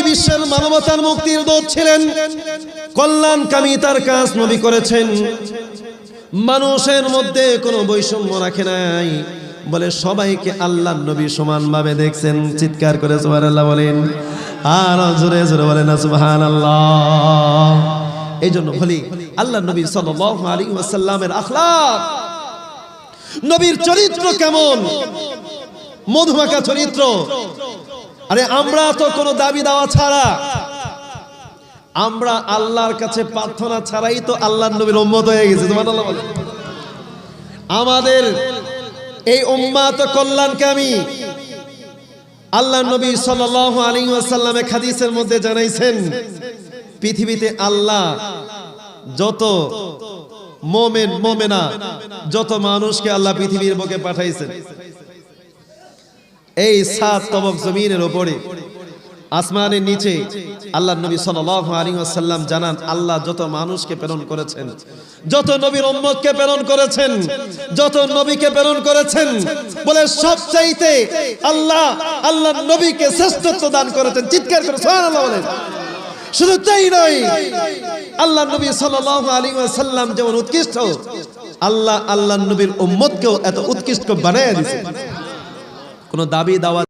বিশ্বের মানবতার মুক্তির দূত ছিলেন, কল্যাণকামী তার কাজ নবী করেছেন। মানুষের মধ্যে কোনো বৈষম্য রাখে নাই, বলে সবাইকে আল্লাহর নবী সমানভাবে দেখছেন। চিৎকার করে সুবহানাল্লাহ বলেন, আর জোরে জোরে বলেন না সুবহানাল্লাহ। এই জন্য বলি আল্লাহর নবী সাল্লাল্লাহু আলাইহি ওয়াসাল্লামের আখলাক, নবীর চরিত্র কেমন, মধুমাখা চরিত্র। আরে আমরা তো কোনো দাবি দাওয়া ছাড়া, আমরা আল্লাহর কাছে প্রার্থনা ছাড়াই তো আল্লাহর নবীর উম্মত হয়ে গেছে। সুবহানাল্লাহ বলেন। আমাদের এই উম্মাত কল্যাণকামী। আল্লাহর নবী সাল্লাল্লাহু আলাইহি ওয়াসাল্লাম এক হাদিসের মধ্যে জানাইছেন, পৃথিবীতে আল্লাহ যত মুমিন মুমিনা যত মানুষকে আল্লাহ পৃথিবীর বুকে পাঠাইছেন, এই সাত তবক জমিনের উপরে আসমানের নিচে আল্লাহর নবী সাল্লাল্লাহু আলাইহি ওয়াসাল্লাম জানান আল্লাহ যত মানুষকে প্রেরণ করেছেন, যত নবীর উম্মতকে প্রেরণ করেছেন, যত নবীকে প্রেরণ করেছেন, বলে সবচাইতে আল্লাহ আল্লাহর নবীকে শ্রেষ্ঠত্ব দান করেছেন। চিৎকার করে সুবহানাল্লাহ বলেন। শুধু তাই নয়, আল্লাহর নবী সাল্লাল্লাহু আলাইহি ওয়াসাল্লাম যেমন উৎকৃষ্ট, আল্লাহ আল্লাহর নবীর উম্মতকেও এত উৎকৃষ্ট বানায় দিয়েছেন। কোন দাবি দাওয়া